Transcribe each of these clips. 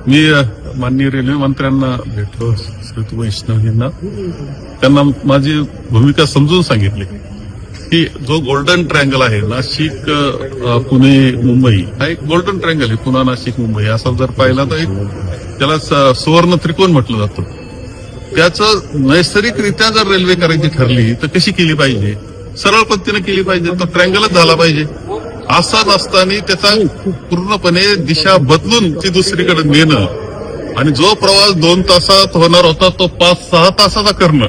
मी माननीय रेल्वे मंत्र्यांना भेटलो, श्री वैष्णव यांना, त्यांना माझी भूमिका समजून सांगितली की जो गोल्डन ट्रायंगल आहे नाशिक पुणे मुंबई हा एक गोल्डन ट्रायंगल आहे. पुणे नाशिक मुंबई असा जर पाहिला तर एक त्याला सुवर्ण त्रिकोण म्हटलं जातं. त्याचं नैसर्गिकरित्या जर रेल्वे करायची ठरली तर कशी केली पाहिजे, सरळ पद्धतीने केली पाहिजे, तो ट्रायंगलच झाला पाहिजे. असं नसताना त्याचा पूर्णपणे दिशा बदलून ती दुसरीकडे नेणं आणि जो प्रवास 2 तासात होणार होता तो 5-6 तासाचा करणं,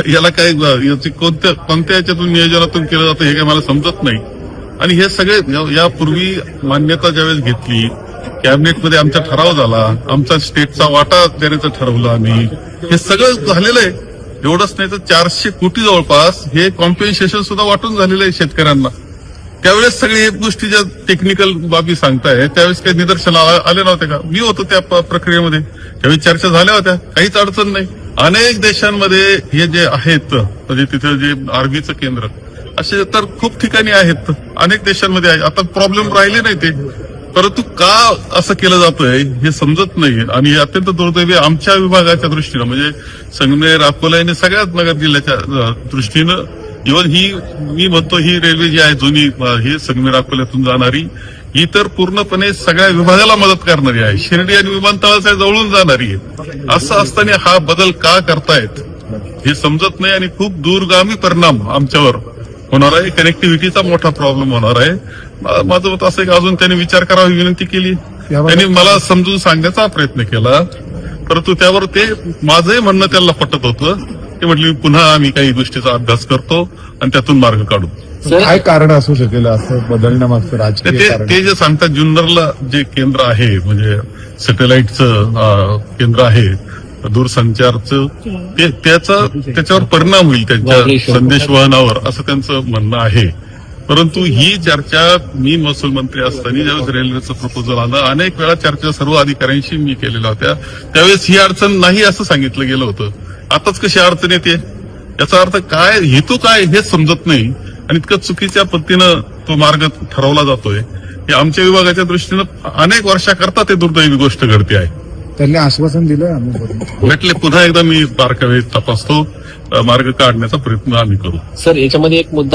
याला काही कोणत्या याच्यातून नियोजनातून केलं जातं हे काही मला समजत नाही. आणि हे सगळे यापूर्वी मान्यता ज्यावेळेस घेतली, कॅबिनेटमध्ये आमचा ठराव झाला, आमचा स्टेटचा वाटा देण्याचं ठरवलं आम्ही, हे सगळं झालेलं आहे. एवढंच नाही तर 400 कोटी जवळपास हे कॉम्पेन्सेशन सुद्धा वाटून झालेलं आहे शेतकऱ्यांना. त्यावेळेस सगळी गोष्टी ज्या टेक्निकल बाबी सांगताय त्यावेळेस काही निदर्शन आले नव्हते का? मी होतो त्या प्रक्रियेमध्ये, त्यावेळी चर्चा झाल्या होत्या, काहीच अडचण नाही. अनेक देशांमध्ये हे जे आहेत म्हणजे तिथे जे आर्मीचं केंद्र असे तर खूप ठिकाणी आहेत, अनेक देशांमध्ये आहे. आता प्रॉब्लेम राहिले नाही ते, परंतु का असं केलं जातंय हे समजत नाही. आणि अत्यंत दुर्दैवी आमच्या विभागाच्या दृष्टीनं म्हणजे संगमेर अकोला आणि सगळ्याच नगर जिल्ह्याच्या दृष्टीनं इव्हन ही मी म्हणतो ही रेल्वे जी आहे जुनी ही संगमेर अकोल्यातून जाणारी ही तर पूर्णपणे सगळ्या विभागाला मदत करणारी आहे, शिर्डी आणि विमानतळाच्या जवळून जाणारी आहे. असं असताना हा बदल का करतायत हे समजत नाही आणि खूप दूरगामी परिणाम आमच्यावर होणार आहे. कनेक्टिव्हिटीचा मोठा प्रॉब्लेम होणार आहे. माझं मत असं की अजून त्यांनी विचार करावा विनंती केली, त्यांनी मला समजून सांगण्याचा प्रयत्न केला, परंतु त्यावर ते माझंही म्हणणं त्यांना पटत होतं. ते म्हटले पुन्हा आम्ही काही गोष्टीचा अभ्यास करतो आणि त्यातून मार्ग काढू. काय कारण असू शकेल असं बदलण्यामागचं राजकीय कारण? ते जे सांगतात जुन्नरला जे केंद्र आहे म्हणजे सॅटेलाइटचं केंद्र आहे दूरसंचारचं, त्याच्यावर परिणाम होईल त्यांच्या संदेशवहनावर असं त्यांचं म्हणणं आहे. परंतु ही चर्चा मी महसूल मंत्री असताना ज्यावेळेस रेल्वेचं प्रपोजल आलं अनेक वेळा चर्चा सर्व अधिकाऱ्यांशी मी केलेल्या होत्या, त्यावेळेस ही अडचण नाही असं सांगितलं गेलं होतं. आताच कशी अडचण येते, याचा अर्थ काय, हेतू काय हेच समजत नाही आणि इतकं चुकीच्या पद्धतीनं तो मार्ग ठरवला जातोय. हे आमच्या विभागाच्या दृष्टीनं अनेक वर्षाकरता ते दुर्दैवी गोष्ट घडते आहे. त्यांनी आश्वासन दिलं आम्ही म्हटले पुन्हा एकदा मी बारकावे तपासतो, मार्ग काढण्याचा प्रयत्न आम्ही करू. सर याच्यामध्ये एक मुद्दा